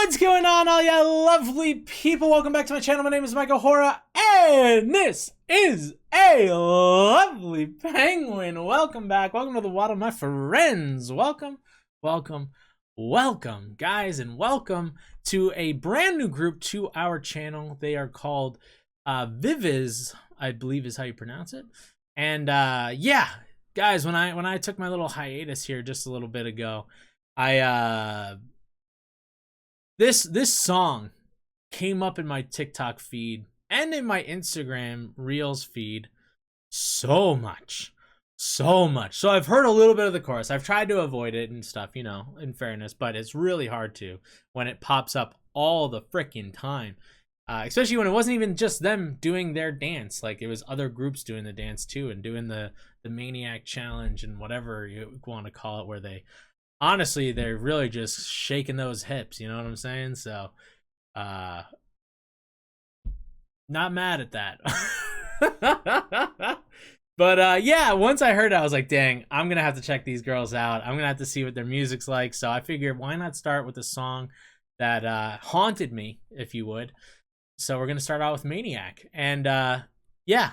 What's going on, all ya lovely people? Welcome back to my channel. My name is Michael Hora, and this is a lovely penguin. Welcome back. Welcome to the water, my friends. Welcome, welcome, welcome, guys, and welcome to a brand new group to our channel. They are called Viviz, I believe is how you pronounce it. And yeah, guys, when I took my little hiatus here just a little bit ago, This song came up in my TikTok feed and in my Instagram Reels feed so much. So I've heard a little bit of the chorus. I've tried to avoid it and stuff, you know, in fairness, but it's really hard to when it pops up all the freaking time. Especially when it wasn't even just them doing their dance. Like, it was other groups doing the dance too and doing the Maniac challenge and whatever you want to call it, where they... honestly, they're really just shaking those hips, you know what I'm saying? So, not mad at that. But, yeah, once I heard it, I was like, dang, I'm going to have to check these girls out. I'm going to have to see what their music's like. So I figured, why not start with a song that haunted me, if you would. So we're going to start out with Maniac. And, yeah.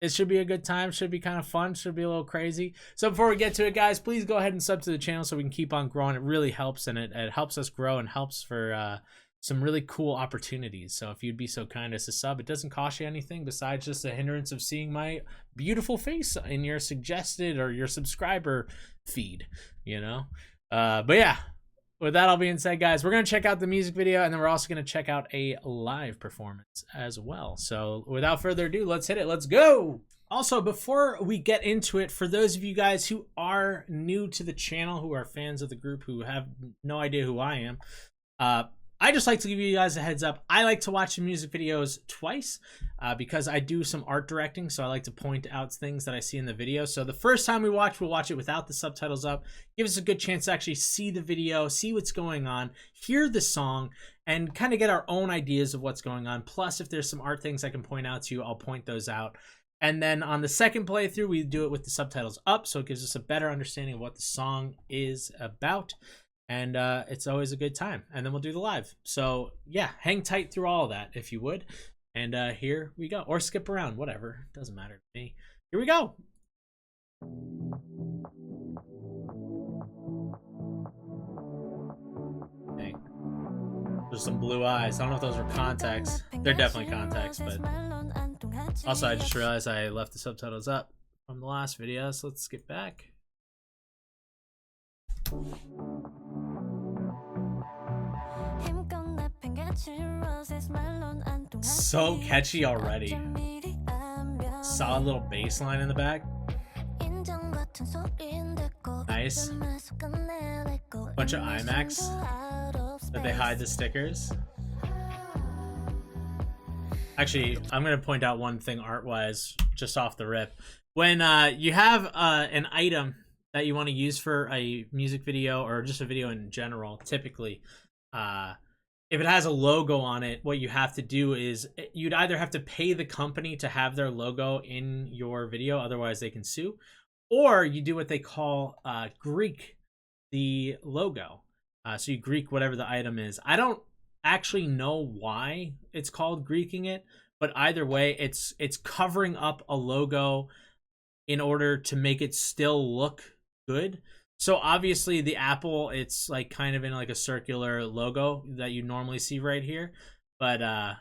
It should be a good time. Should be kind of fun. Should be a little crazy. So before we get to it, guys, please go ahead and sub to the channel so we can keep on growing. It really helps, and it helps us grow and helps for some really cool opportunities. So if you'd be so kind as to sub, it doesn't cost you anything besides just a hindrance of seeing my beautiful face in your suggested or your subscriber feed, you know? But yeah. With that all being said, guys, we're going to check out the music video, and then we're also going to check out a live performance as well. So without further ado, let's hit it. Let's go. Also, before we get into it, for those of you guys who are new to the channel, who are fans of the group, who have no idea who I am, I just like to give you guys a heads up. I like to watch the music videos twice because I do some art directing, so I like to point out things that I see in the video. So the first time we watch, we'll watch it without the subtitles up. Give us a good chance to actually see the video, see what's going on, hear the song, and kind of get our own ideas of what's going on. Plus, if there's some art things I can point out to you, I'll point those out. And then on the second playthrough, we do it with the subtitles up, so it gives us a better understanding of what the song is about. And it's always a good time. And then we'll do the live. So yeah, hang tight through all of that if you would. And here we go. Or skip around, whatever. Doesn't matter to me. Here we go. Dang. There's some blue eyes. I don't know if those were contacts. They're definitely contacts, but also I just realized I left the subtitles up from the last video, so let's skip back. So catchy already. Solid little bass line in the back. Nice. Bunch of IMAX that they hide the stickers. Actually, I'm going to point out one thing art-wise, just off the rip. When you have an item that you want to use for a music video or just a video in general, typically, if it has a logo on it, what you have to do is you'd either have to pay the company to have their logo in your video, otherwise they can sue, or you do what they call Greek the logo. So you Greek whatever the item is. I don't actually know why it's called Greeking it, but either way, it's covering up a logo in order to make it still look good. So obviously the Apple, it's like kind of in like a circular logo that you normally see right here, but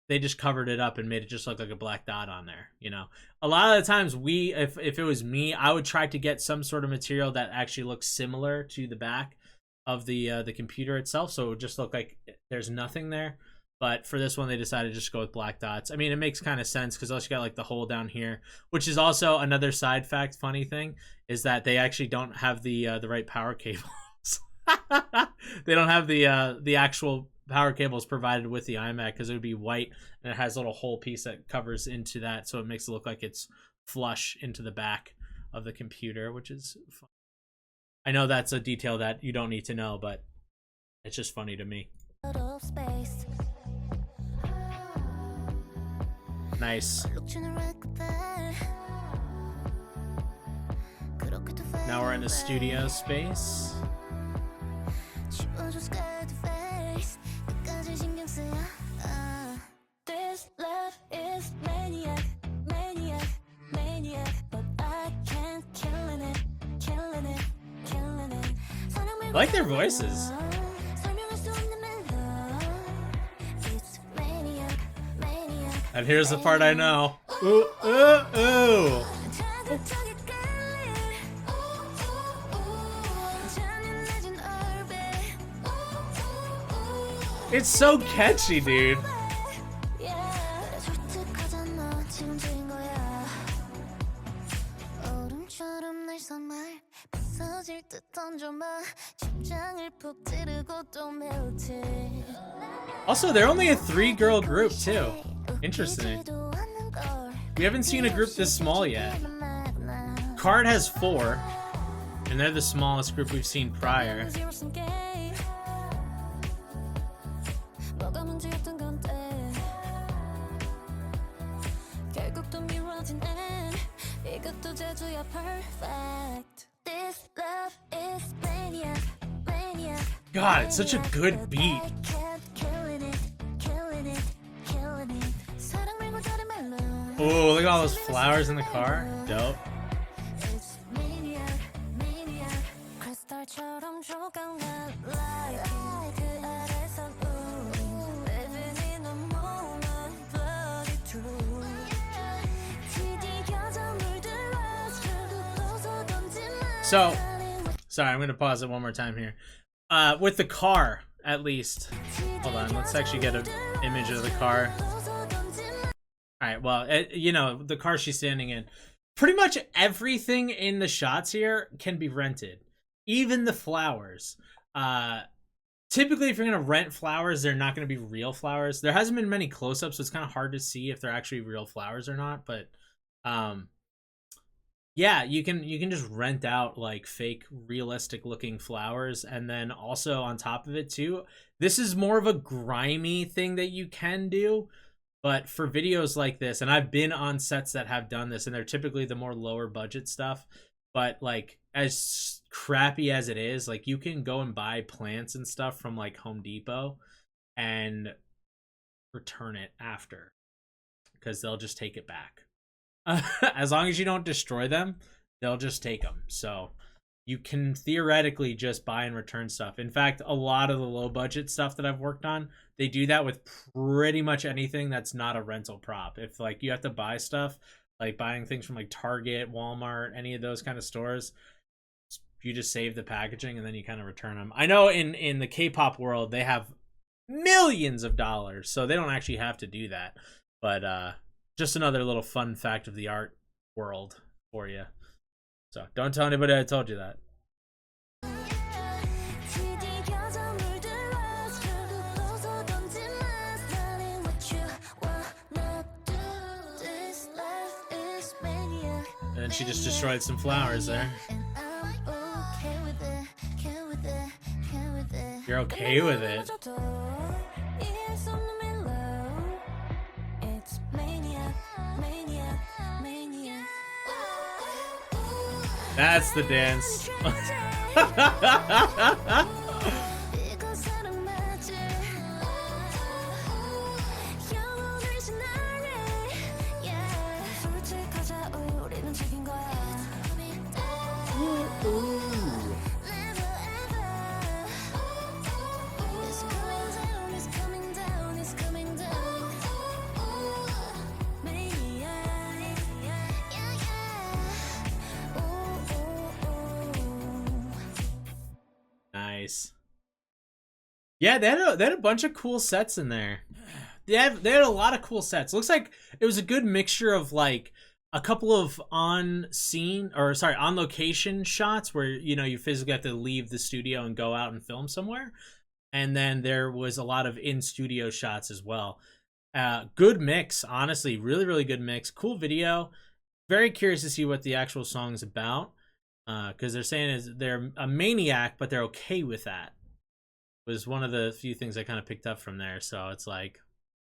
they just covered it up and made it just look like a black dot on there. You know, a lot of the times if it was me, I would try to get some sort of material that actually looks similar to the back of the computer itself, so it would just look like there's nothing there. But for this one, they decided to just go with black dots. I mean, it makes kind of sense because also you got like the hole down here, which is also another side fact. Funny thing is that they actually don't have the right power cables. They don't have the actual power cables provided with the iMac because it would be white and it has a little hole piece that covers into that, so it makes it look like it's flush into the back of the computer, which is fun. I know that's a detail that you don't need to know, but it's just funny to me. Nice. Now we're in the studio space. I like their voices. And here's the part I know. Ooh, ooh, ooh. It's so catchy, dude. Also, they're only a 3-girl group too. Interesting. We haven't seen a group this small yet. Card has 4, and they're the smallest group we've seen prior. God, it's such a good beat. Oh, look at all those flowers in the car. Dope. So, sorry, I'm going to pause it one more time here. With the car, at least. Hold on, let's actually get an image of the car. Alright, well, you know, the car she's standing in. Pretty much everything in the shots here can be rented. Even the flowers. Typically, if you're going to rent flowers, they're not going to be real flowers. There hasn't been many close-ups, so it's kind of hard to see if they're actually real flowers or not. But, yeah, you can just rent out, like, fake, realistic-looking flowers. And then also, on top of it, too, this is more of a grimy thing that you can do. But for videos like this, and I've been on sets that have done this, and they're typically the more lower budget stuff, but like as crappy as it is, like you can go and buy plants and stuff from like Home Depot and return it after because they'll just take it back. As long as you don't destroy them, they'll just take them. So you can theoretically just buy and return stuff. In fact, a lot of the low budget stuff that I've worked on, they do that with pretty much anything that's not a rental prop. If like you have to buy stuff, like buying things from like Target, Walmart, any of those kind of stores, you just save the packaging and then you kind of return them. I know in the K-pop world, they have millions of dollars, so they don't actually have to do that. But just another little fun fact of the art world for you. So don't tell anybody I told you that. And then she just destroyed some flowers there. You're okay with it? That's the dance. Nice. Yeah, they had a bunch of cool sets in there. They had a lot of cool sets. Looks like it was a good mixture of like a couple of on location shots where you physically have to leave the studio and go out and film somewhere, and then there was a lot of in studio shots as well. Good mix, honestly, really really good mix. Cool video. Very curious to see what the actual song's about. Because they're saying is they're a maniac, but they're okay with that. Was one of the few things I kind of picked up from there. So it's like,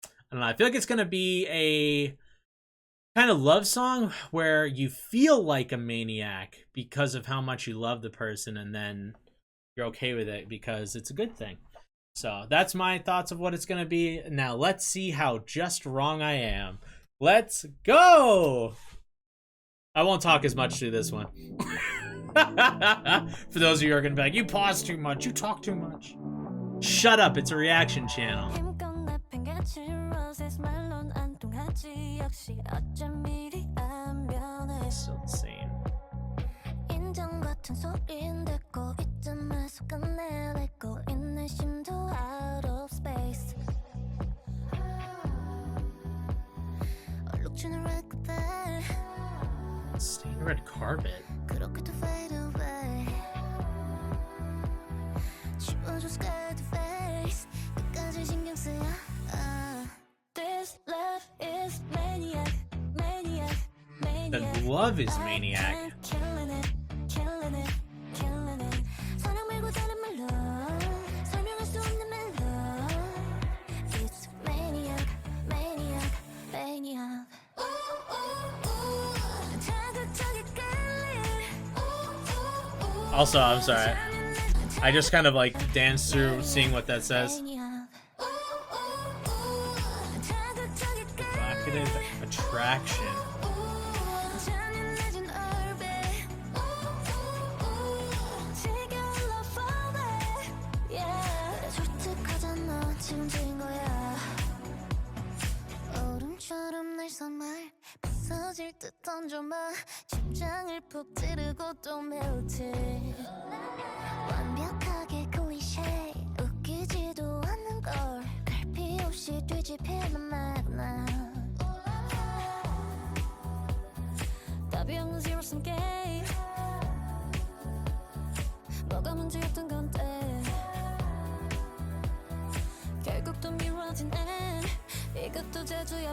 I don't know. I feel like it's gonna be a kind of love song where you feel like a maniac because of how much you love the person, and then you're okay with it because it's a good thing. So that's my thoughts of what it's gonna be. Now let's see how just wrong I am. Let's go. I won't talk as much through this one. For those of you who are gonna be like, you pause too much, you talk too much. Shut up, it's a reaction channel. So insane. Stained red carpet. That love is Maniac. Also, I'm sorry. I just kind of like danced through seeing what that says. Evocative attraction.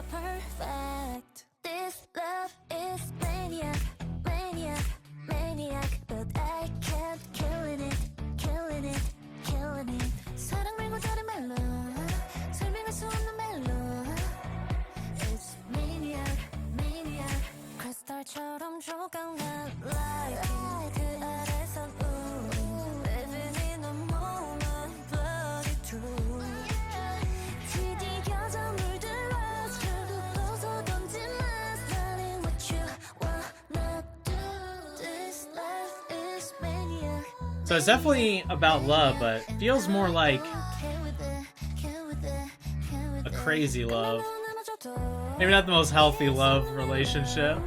Perfect. This love is maniac, maniac, maniac, but I can't killing it, killing it, killing it. 사랑 말고 다른 말로 설명할 수 없는 말로. It's maniac, maniac. 크리스탈처럼 조각난 light. 그 아래선 우린 living in a moment, bloody true. 뒤디겨져 물들어. So it's definitely about love, but feels more like a crazy love. Maybe not the most healthy love relationship.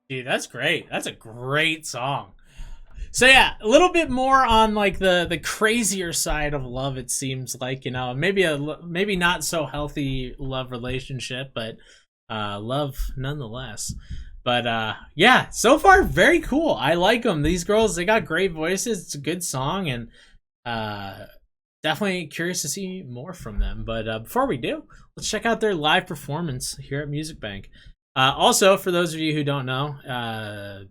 Dude, that's great. That's a great song. So yeah, a little bit more on like the crazier side of love. It seems like, you know, maybe not so healthy love relationship, but love nonetheless. But yeah, so far very cool. I like them. These girls, they got great voices. It's a good song, and definitely curious to see more from them. But before we do, let's check out their live performance here at Music Bank. Also, for those of you who don't know, a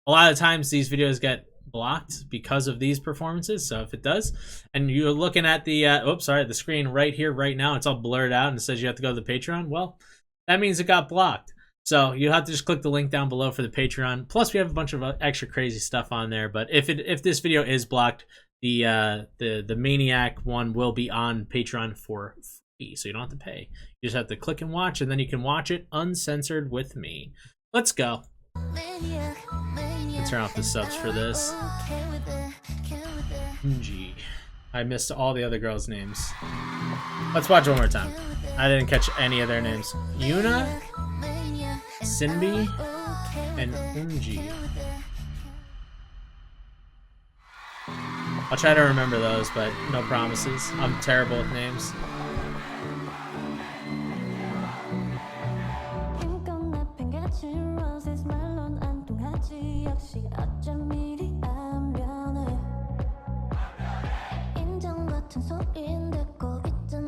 lot of times these videos get blocked because of these performances. So if it does, and you're looking at the the screen right here, right now, it's all blurred out and it says you have to go to the Patreon. Well, that means it got blocked. So you have to just click the link down below for the Patreon. Plus, we have a bunch of extra crazy stuff on there. But if this video is blocked, the Maniac one will be on Patreon for free, so you don't have to pay. You just have to click and watch, and then you can watch it uncensored with me. Let's go. Let's turn off the subs for this. Gee, I missed all the other girls' names. Let's watch one more time. I didn't catch any of their names. Yuna, Sinbi, and Unji. I'll try to remember those, but no promises. I'm terrible with names.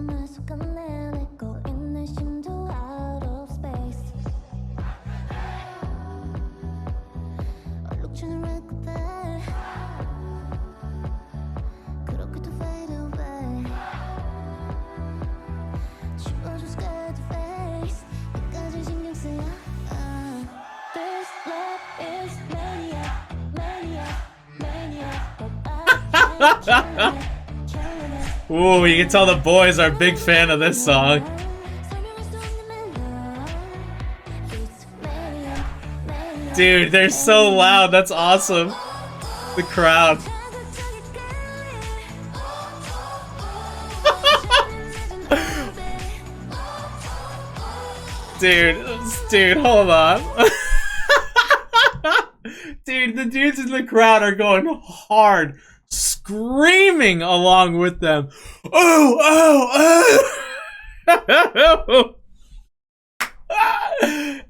날 속아내 내꺼 있는 심도 out of space 얼룩주는 record 그렇게도 fade away 지워줘 scared face 끝까지 신경 쓰여 This love is maniac maniac maniac but I can't kill it. Ooh, you can tell the boys are a big fan of this song. Dude, they're so loud. That's awesome. The crowd. Dude, hold on. Dude, the dudes in the crowd are going hard, screaming along with them. Oh!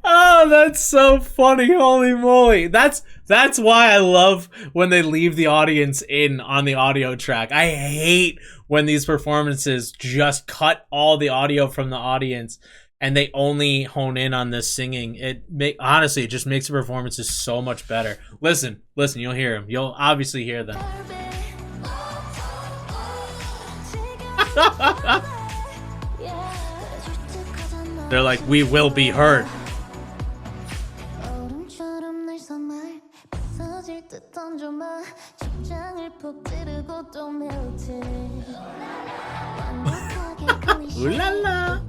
Oh, that's so funny. Holy moly. That's why I love when they leave the audience in on the audio track. I hate when these performances just cut all the audio from the audience and they only hone in on this singing. Honestly, it just makes the performances so much better. Listen, you'll hear them. You'll obviously hear them. They're like, we will be heard. Ooh la la.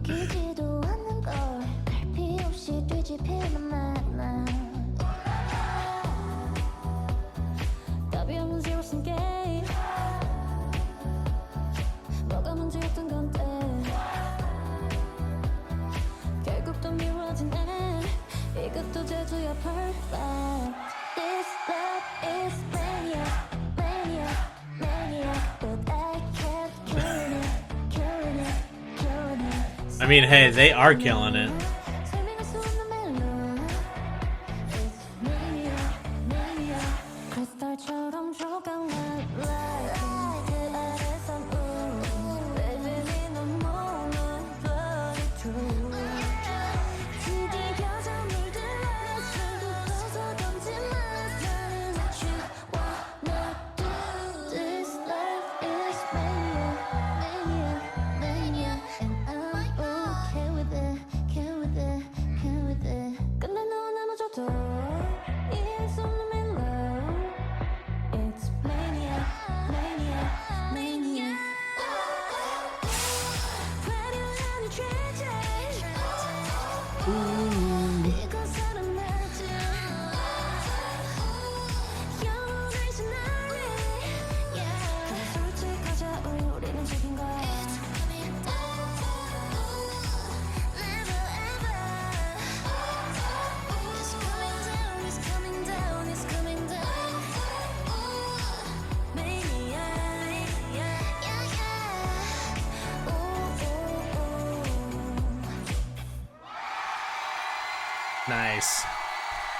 This love is maniac, maniac, maniac, but I can't kill it, killing it, killing it. I mean, hey, they are killing it. Nice.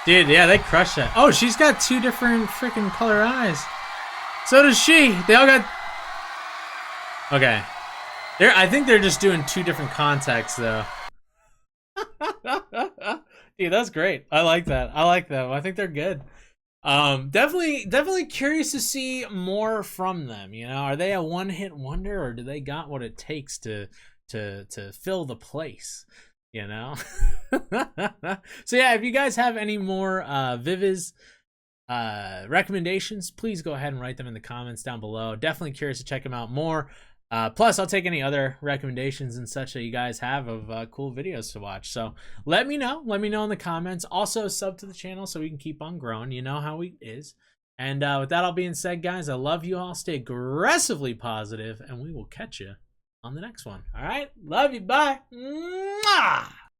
Dude, yeah, they crushed that. Oh, she's got two different freaking color eyes. So does she. They all got... Okay. I think they're just doing two different contexts, though. Dude, that's great. I like that. I like them. I think they're good. Definitely curious to see more from them. You know, are they a one-hit wonder, or do they got what it takes to fill the place? You know. So yeah, if you guys have any more Viviz recommendations, please go ahead and write them in the comments down below. Definitely curious to check them out more. Plus, I'll take any other recommendations and such that you guys have of cool videos to watch. So let me know. Let me know in the comments. Also, sub to the channel so we can keep on growing. You know how it is. And with that all being said, guys, I love you all. Stay aggressively positive, and we will catch you on the next one. All right? Love you. Bye. Mwah!